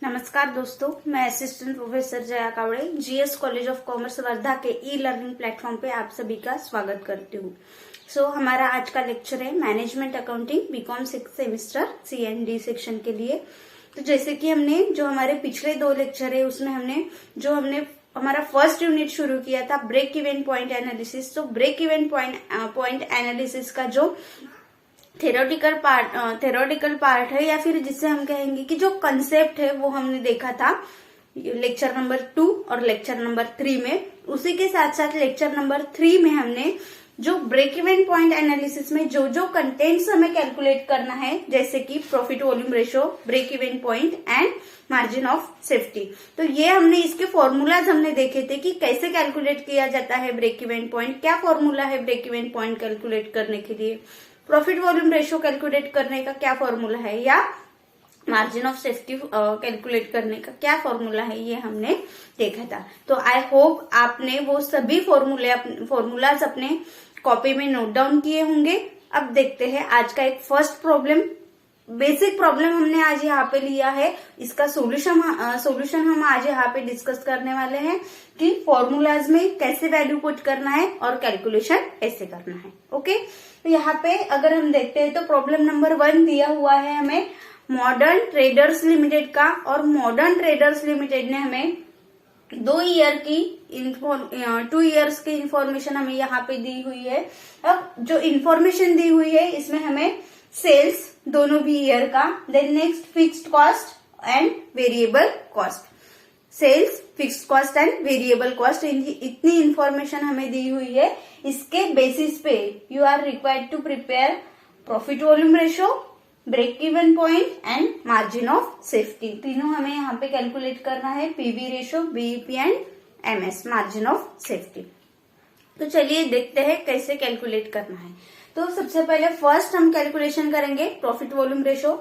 नमस्कार दोस्तों, मैं assistant professor Jaya Kawade GS college of commerce Wardha के ई लर्निंग प्लेटफॉर्म पे आप सभी का स्वागत करती हूँ। हमारा आज का लेक्चर है management accounting BCom 6 semester C&D section के लिए। तो जैसे कि हमने जो हमारे पिछले 2 लेक्चर है उसमें हमने हमारा फर्स्ट यूनिट शुरू किया था ब्रेक इवन पॉइंट एनालिसिस। तो ब्रेक इवन पॉइंट एनालिसिस का जो थेरोटिकल पार्ट है या फिर जिससे हम कहेंगे कि जो कंसेप्ट है वो हमने देखा था लेक्चर नंबर 2 और लेक्चर नंबर 3 में। उसी के साथ साथ लेक्चर नंबर 3 में हमने जो ब्रेक इवन पॉइंट एनालिसिस में जो कंटेंट्स हमें कैलकुलेट करना है, जैसे कि profit volume ratio, break even point and margin of safety, तो ये हमने इसके फॉर्मूलाज हमने देखे थे कि कैसे कैलकुलेट किया जाता है ब्रेक इवन पॉइंट, क्या फॉर्मूला है ब्रेक इवन पॉइंट कैलकुलेट करने के लिए, प्रॉफिट वॉल्यूम रेशो कैलकुलेट करने का क्या फॉर्मूला है, या मार्जिन ऑफ सेफ्टी कैलकुलेट करने का क्या फॉर्मूला है, ये हमने देखा था। तो आई होप आपने वो सभी फॉर्मूलाज अपने कॉपी में नोट डाउन किए होंगे। अब देखते हैं आज का एक फर्स्ट प्रॉब्लम, बेसिक प्रॉब्लम हमने आज यहाँ पे लिया है। इसका सॉल्यूशन हम आज यहाँ पे डिस्कस करने वाले हैं कि फॉर्मूलाज में कैसे वैल्यू पुट करना है और कैलकुलेशन कैसे करना है। ओके, तो यहाँ पे अगर हम देखते हैं तो प्रॉब्लम नंबर 1 दिया हुआ है हमें मॉडर्न ट्रेडर्स लिमिटेड का, और मॉडर्न ट्रेडर्स लिमिटेड ने हमें 2 ईयर्स की इंफॉर्मेशन हमें यहाँ पे दी हुई है। अब जो इंफॉर्मेशन दी हुई है इसमें हमें सेल्स दोनों भी ईयर का, then next fixed cost and variable cost, sales, fixed cost and variable cost, इतनी इंफॉर्मेशन हमें दी हुई है। इसके बेसिस पे you are required to prepare profit volume ratio, break even point and margin of safety. तीनों हमें यहाँ पे कैलकुलेट करना है, PV ratio, BEP and MS, margin of safety. तो चलिए देखते हैं कैसे कैलकुलेट करना है। तो सबसे पहले फर्स्ट हम कैलकुलेशन करेंगे profit volume ratio.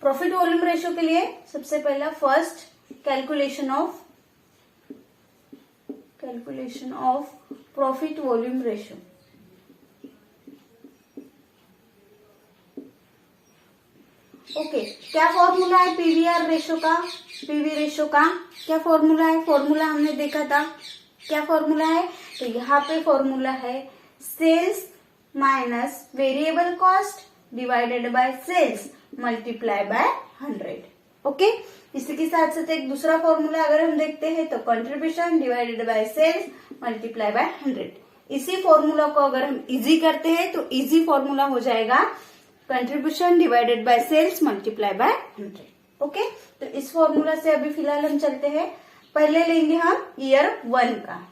Profit volume ratio के लिए सबसे पहला first calculation of profit volume ratio. Okay, क्या फॉर्मूला है पीवीआर रेशो का, पीवी रेशो का क्या फॉर्मूला है? फॉर्मूला हमने देखा था, क्या फॉर्मूला है? तो यहाँ पे फॉर्मूला है sales minus variable cost divided by sales multiply by 100। Okay, इसी के साथ साथ एक दूसरा फॉर्मूला अगर हम देखते हैं तो contribution divided by sales multiply by 100। इसी फॉर्मूला को अगर हम इजी करते हैं तो इजी फॉर्मूला हो जाएगा contribution divided by sales multiply by 100। Okay, तो इस फॉर्मूला से अभी फिलहाल हम चलते हैं। पहले लेंगे हम ईयर 1 का।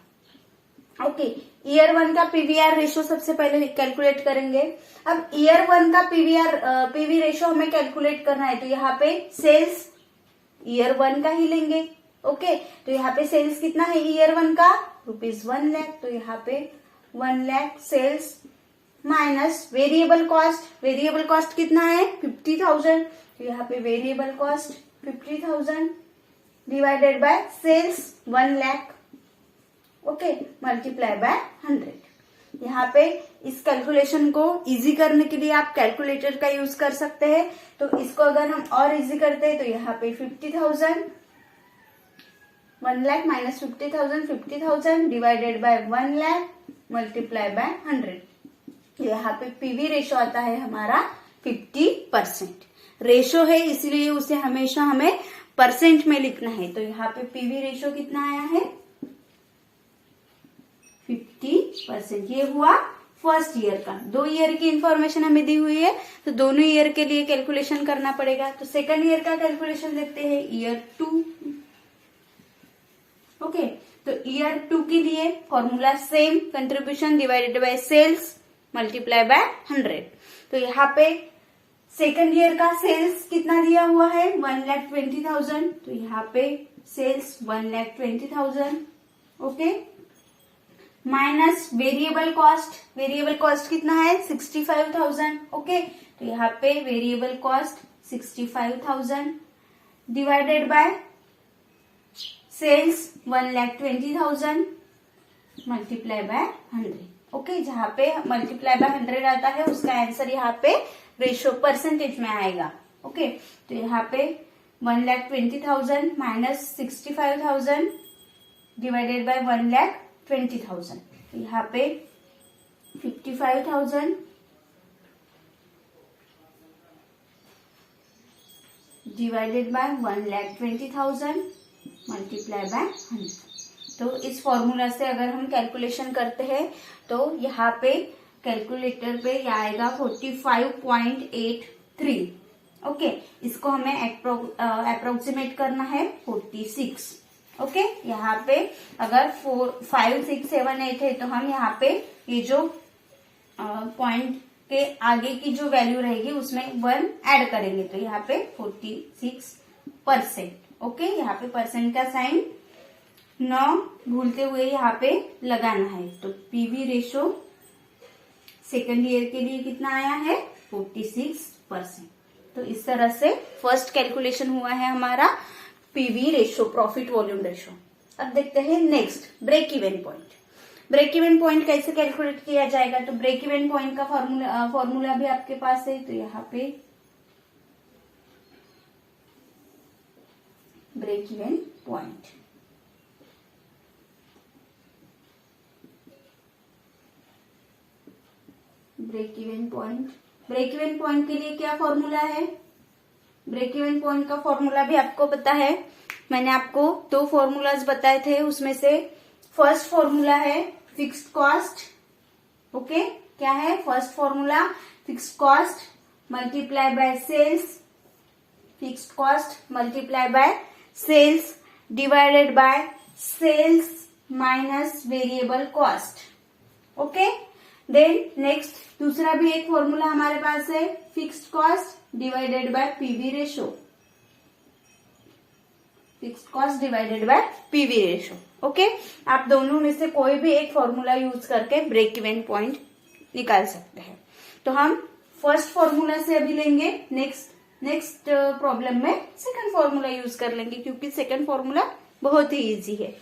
ओके, ईयर 1 का पीवीआर रेशो सबसे पहले कैलकुलेट करेंगे। अब ईयर 1 का पीवी रेशो हमें कैलकुलेट करना है, तो यहाँ पे सेल्स ईयर 1 का ही लेंगे। ओके, तो यहाँ पे सेल्स कितना है ईयर 1 का? ₹1 लाख। तो यहाँ पे 1 lakh sales minus variable cost कितना है? 50,000। तो यहाँ पे variable cost 50,000 divided by sales 1 lakh. Okay, multiply by 100। यहाँ पे इस कैलकुलेशन को इजी करने के लिए आप कैलकुलेटर का यूज कर सकते हैं। तो इसको अगर हम और इजी करते हैं तो यहाँ पे 50,000, 1 lakh minus 50,000 divided bye 1 lakh multiply by 100। यहाँ पे पीवी रेशो आता है हमारा 50%। रेशो है इसलिए उसे हमेशा हमें परसेंट में लिखना है। तो यहाँ पे पीवी रेशो कितना आया है? 50%। ये हुआ फर्स्ट ईयर का। 2 ईयर की इंफॉर्मेशन हमें दी हुई है तो दोनों ईयर के लिए कैलकुलेशन करना पड़ेगा। तो सेकंड ईयर का कैलकुलेशन देखते हैं, ईयर 2। ओके, तो ईयर 2 के लिए formula same, contribution divided by sales multiply by 100। तो यहाँ पे सेकंड ईयर का सेल्स कितना दिया हुआ है? 1,20,000। तो यहाँ पे sales 1,20,000। Okay, minus variable cost कितना है? 65,000। ओके, तो यहाँ पे variable cost 65,000 divided by sales 1,20,000 multiply by 100। Okay, जहाँ पे मल्टीप्लाई बाय 100 आता है उसका आंसर यहाँ पे रेशो परसेंटेज में आएगा। ओके, तो यहाँ पे 1,20,000 माइनस 65,000 डिवाइडेड बाय 1,20,000। यहाँ पे 55,000 डिवाइडेड बाय 1,20,000 मल्टीप्लाई बाय 100। तो इस फॉर्मूला से अगर हम कैलकुलेशन करते हैं तो यहाँ पे कैलकुलेटर पे यह आएगा 45.83। ओके, इसको हमें अप्रोक्सीमेट करना है 46। ओके, यहाँ पे अगर 4, 5, 6, 7, 8 है तो हम यहाँ पे ये जो पॉइंट के आगे की जो वैल्यू रहेगी उसमें 1 ऐड करेंगे, तो यहाँ पे 46%। ओके, यहाँ पे परसेंट का साइन न भूलते हुए यहाँ पे लगाना है। तो पीवी रेशो सेकेंड ईयर के लिए कितना आया है? 46%। तो इस तरह से फर्स्ट कैलकुलेशन हुआ है हमारा PV ratio, profit volume ratio. अब देखते हैं next, break even point. Break even point कैसे कैलकुलेट किया जाएगा? तो ब्रेक इवन पॉइंट का फॉर्मूला भी आपके पास है। तो यहाँ पे break even point, break even point के लिए क्या फॉर्मूला है? ब्रेक इवन पॉइंट का फॉर्मूला भी आपको पता है। मैंने आपको 2 फॉर्मूलाज बताए थे, उसमें से फर्स्ट फॉर्मूला है फिक्स्ड कॉस्ट। ओके, क्या है first formula? Fixed cost multiply by sales, fixed cost multiply by sales divided by sales minus variable cost. Okay, then next दूसरा भी एक फॉर्मूला हमारे पास है, fixed cost divided by PV ratio, fixed cost divided by PV ratio. Okay, आप दोनों में से कोई भी एक फॉर्मूला यूज करके ब्रेक इवन पॉइंट निकाल सकते हैं। तो हम फर्स्ट फॉर्मूला से अभी लेंगे, नेक्स्ट प्रॉब्लम में सेकंड फॉर्मूला यूज कर लेंगे, क्योंकि सेकंड फॉर्मूला बहुत ही इजी है।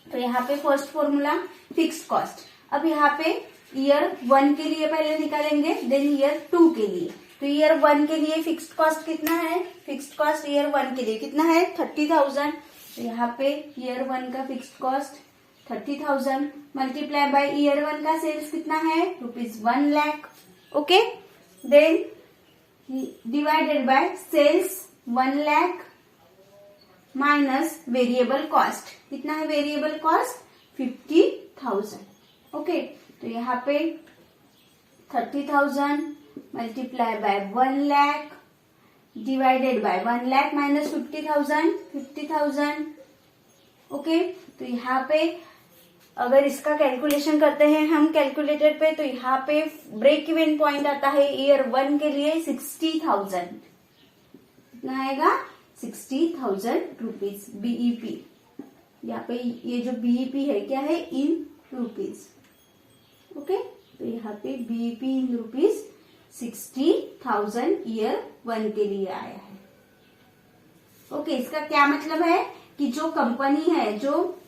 तो यहाँ पे फर्स्ट फॉर्मूला फिक्स्ड कॉस्ट। अब यहाँ पे ईयर 1 के लिए पहले निकालेंगे, देन ईयर 2 के लिए। तो ईयर 1 के लिए फिक्स्ड कॉस्ट कितना है? फिक्स्ड कॉस्ट ईयर 1 के लिए कितना है? 30,000। तो यहाँ पे ईयर 1 का fixed cost 30,000 multiply by year 1 का सेल्स कितना है? ₹1 lakh. Okay, then divided by sales 1 lakh minus variable cost कितना है? Variable cost 50,000। ओके, तो यहाँ पे 30,000 multiply bye 1 lakh divided by 1 lakh minus 50,000। Okay, तो यहाँ पे अगर इसका कैलकुलेशन करते हैं हम कैलकुलेटर पे, तो यहाँ पे ब्रेक इवन पॉइंट आता है ईयर 1 के लिए 60,000। कितना आएगा? 60,000 रुपीज बीईपी। यहाँ पे ये जो बीईपी है क्या है? In rupees. ओके, तो यहाँ पे बीईपी इन रुपीज 60,000 ईयर 1 के लिए आया है। ओके, इसका क्या मतलब है कि जो कंपनी है, जो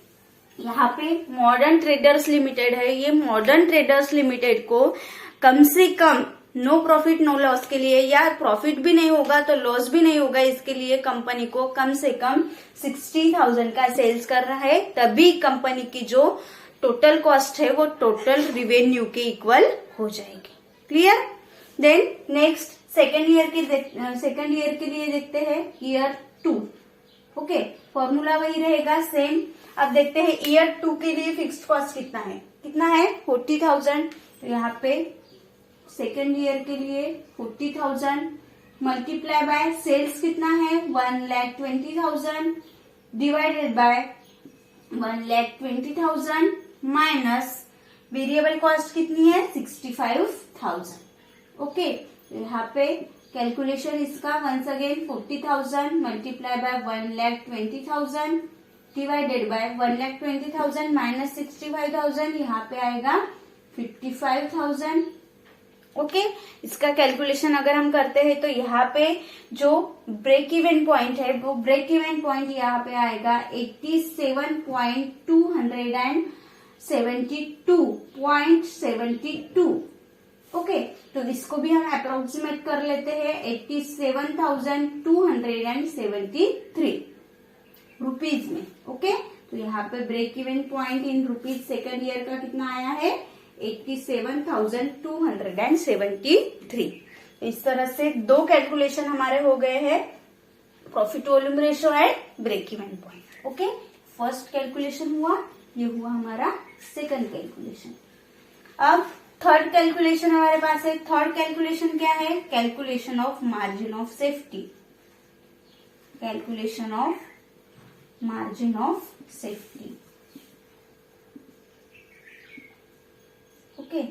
यहाँ पे मॉडर्न ट्रेडर्स लिमिटेड है, ये मॉडर्न ट्रेडर्स लिमिटेड को कम से कम नो प्रॉफिट नो लॉस के लिए, या प्रॉफिट भी नहीं होगा तो लॉस भी नहीं होगा, इसके लिए कंपनी को कम से कम 60,000 का सेल्स कर रहा है, तभी कंपनी की जो टोटल कॉस्ट है वो टोटल रिवेन्यू के इक्वल हो जाएगी। Clear? Then next second year के लिए देखते हैं ईयर 2। ओके, फॉर्मूला वही रहेगा सेम। अब देखते हैं ईयर 2 के लिए फिक्स्ड कॉस्ट कितना है? 40,000। तो यहाँ पे सेकेंड ईयर के लिए 40,000 मल्टीप्लाई बाय सेल्स कितना है? 1,20,000 divided by 1,20,000 minus variable cost कितनी है? 65,000। ओके, यहाँ पे कैलकुलेशन इसका once again 40,000 multiply by 1,20,000 divided by 1,20,000 minus 65,000, यहाँ पे आएगा 55,000। ओके, इसका कैलकुलेशन अगर हम करते हैं तो यहाँ पे जो ब्रेक इवन पॉइंट है वो ब्रेक इवन पॉइंट यहाँ पे आएगा 87.272.72। ओके, तो इसको भी हम अप्रोक्सीमेट कर लेते हैं 87,273 रुपीज में। ओके, तो यहाँ पे break even point in rupees second year का कितना आया है 87,273। इस तरह से दो कैलकुलेशन हमारे हो गए हैं, profit volume ratio and break even point. Okay, first calculation हुआ, ये हुआ हमारा सेकंड कैलकुलेशन। अब थर्ड कैलकुलेशन हमारे पास है। थर्ड कैलकुलेशन क्या है, calculation of margin of safety. Calculation of margin of safety. Okay,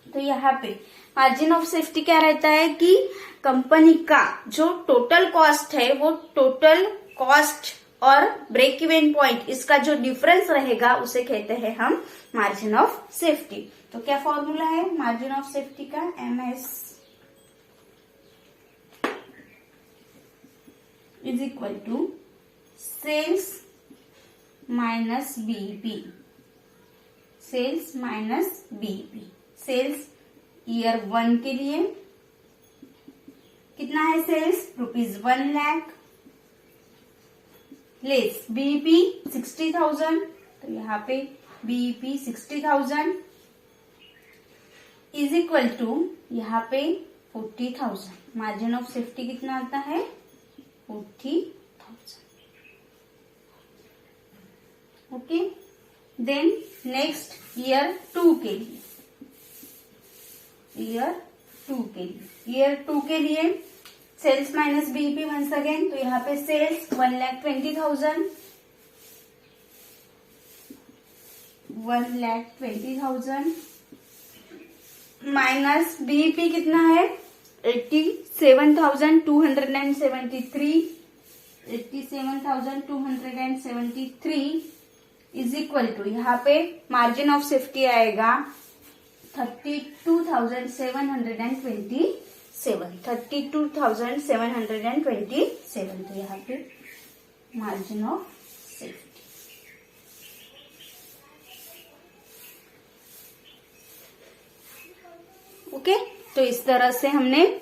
तो यहाँ पे मार्जिन ऑफ सेफ्टी क्या रहता है कि कंपनी का जो टोटल कॉस्ट है वो टोटल कॉस्ट और ब्रेक इवन पॉइंट इसका जो डिफरेंस रहेगा उसे कहते हैं हम मार्जिन ऑफ सेफ्टी। तो क्या फॉर्मूला है मार्जिन ऑफ सेफ्टी का, MS is equal to sales minus BEP. Sales minus BEP. Sales year 1 के लिए कितना है सेल्स, ₹1 लाख, लेस बीईपी 60,000, तो यहाँ पे बीईपी 60,000 इज इक्वल टू यहाँ पे 40,000। मार्जिन ऑफ सेफ्टी कितना आता है 40,000। ओके, देन नेक्स्ट ईयर 2 के लिए, ईयर 2 के लिए sales minus BEP once again, तो यहाँ पे सेल्स 1,20,000, 1,20,000 माइनस बीईपी कितना है 87,273, 87,273 इज इक्वल टू यहाँ पे मार्जिन ऑफ सेफ्टी आएगा 32,727, 32,727, तो यहाँ पे मार्जिन ऑफ सेफ्टी। ओके, तो इस तरह से हमने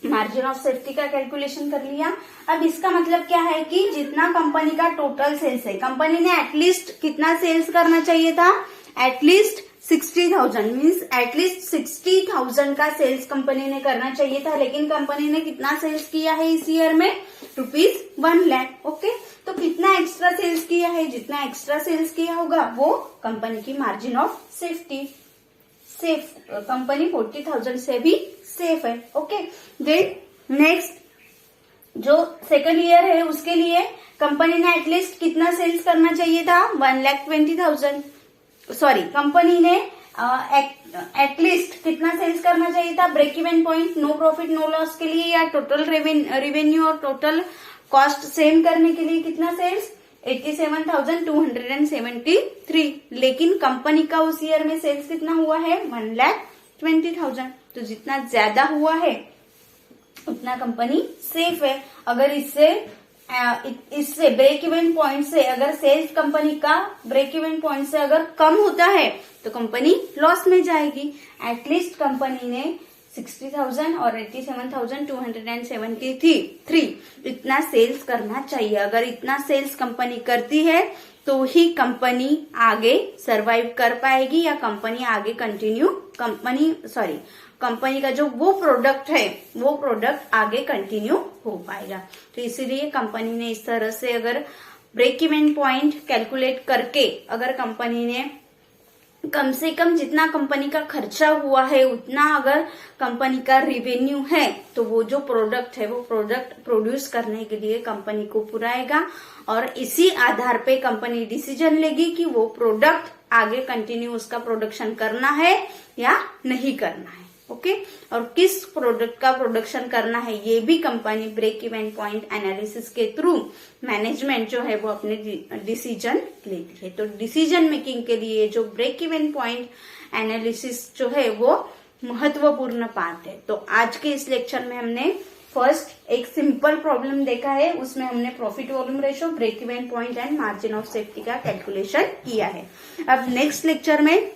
मार्जिन ऑफ सेफ्टी का कैलकुलेशन कर लिया। अब इसका मतलब क्या है कि जितना कंपनी का टोटल सेल्स है, कंपनी ने एटलीस्ट कितना सेल्स करना चाहिए था, एटलीस्ट 60,000 मीन्स एटलीस्ट 60,000 का सेल्स कंपनी ने करना चाहिए था, लेकिन कंपनी ने कितना सेल्स किया है इस ईयर में ₹1 लाख। ओके, तो कितना एक्स्ट्रा सेल्स किया है, जितना एक्स्ट्रा सेल्स किया होगा वो कंपनी की margin of safety. Safe company 40,000 से भी सेफ है। ओके, देन नेक्स्ट जो सेकंड ईयर है उसके लिए कंपनी ने एटलीस्ट कितना सेल्स करना चाहिए था 1,20,000। सॉरी, कंपनी ने एटलीस्ट कितना सेल्स करना चाहिए था, break even point no profit no loss के लिए या टोटल रेवेन्यू और टोटल कॉस्ट सेम करने के लिए कितना सेल्स 87,273, लेकिन कंपनी का उस ईयर में सेल्स कितना हुआ है 1,20,000। तो जितना ज्यादा हुआ है उतना कंपनी सेफ है। अगर इससे ब्रेक इवन पॉइंट से अगर सेल्स कंपनी का ब्रेक इवन पॉइंट से अगर कम होता है तो कंपनी लॉस में जाएगी। एटलीस्ट कंपनी ने 60,000 और 87,273 इतना सेल्स करना चाहिए। अगर इतना सेल्स कंपनी करती है तो ही कंपनी आगे सरवाइव कर पाएगी या कंपनी आगे कंपनी का जो वो प्रोडक्ट है वो प्रोडक्ट आगे कंटिन्यू हो पाएगा। तो इसीलिए कंपनी ने इस तरह से अगर ब्रेक इवन पॉइंट कैलकुलेट करके अगर कंपनी ने कम से कम जितना कंपनी का खर्चा हुआ है उतना अगर कंपनी का रिवेन्यू है तो वो जो प्रोडक्ट है वो प्रोडक्ट प्रोड्यूस करने के लिए कंपनी को पुराएगा और इसी आधार पे कंपनी डिसीजन लेगी कि वो प्रोडक्ट आगे कंटिन्यू उसका प्रोडक्शन करना है या नहीं करना है। ओके, और किस प्रोडक्ट का प्रोडक्शन करना है ये भी company break even point analysis के थ्रू मैनेजमेंट जो है वो अपने डिसीजन लेती है। तो डिसीजन मेकिंग के लिए जो ब्रेक इवन पॉइंट एनालिसिस जो है वो महत्वपूर्ण पार्ट है। तो आज के इस लेक्चर में हमने फर्स्ट एक सिंपल प्रॉब्लम देखा है, उसमें हमने profit volume ratio, break even point and margin of safety का कैलकुलेशन किया है। अब नेक्स्ट लेक्चर में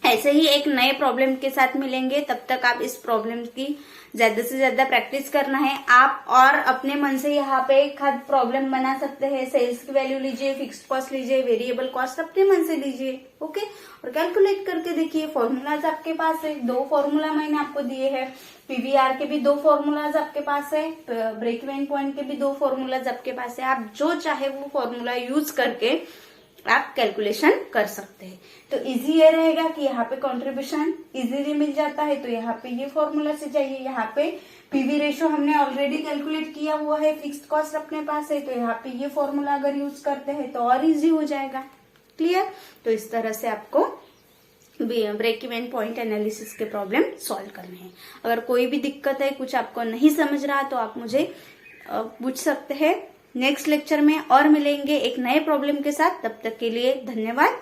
ऐसे ही एक नए प्रॉब्लम के साथ मिलेंगे, तब तक आप इस प्रॉब्लम की ज्यादा से ज्यादा प्रैक्टिस करना है आप, और अपने मन से यहाँ पे एक हाथ प्रॉब्लम बना सकते हैं। सेल्स की वैल्यू लीजिए, फिक्स्ड कॉस्ट लीजिए, वेरिएबल कॉस्ट अपने मन से लीजिए, ओके, और कैलकुलेट करके देखिए। फॉर्मूलाज आपके पास है, 2 फॉर्मूला मैंने आपको दिए हैं, पीवीआर के भी 2 फॉर्मूलाज आपके पास है, ब्रेक इवन पॉइंट के भी 2 फॉर्मूलाज आपके पास है। आप जो चाहे वो फॉर्मूला यूज करके आप कैलकुलेशन कर सकते हैं। तो इजी ये रहेगा कि यहाँ पे कंट्रीब्यूशन इजीली मिल जाता है, तो यहाँ पे ये फॉर्मूला से चाहिए। यहाँ पे पीवी रेशो हमने ऑलरेडी कैलकुलेट किया हुआ है, फिक्स्ड कॉस्ट अपने पास है, तो यहाँ पे ये फॉर्मूला अगर यूज करते हैं तो और इजी हो जाएगा। क्लियर? तो इस तरह से आपको ब्रेक इवन पॉइंट एनालिसिस के प्रॉब्लम सॉल्व करने हैं। अगर कोई भी दिक्कत है, कुछ आपको नहीं समझ रहा, तो आप मुझे पूछ सकते हैं। नेक्स्ट लेक्चर में और मिलेंगे एक नए प्रॉब्लम के साथ, तब तक के लिए धन्यवाद।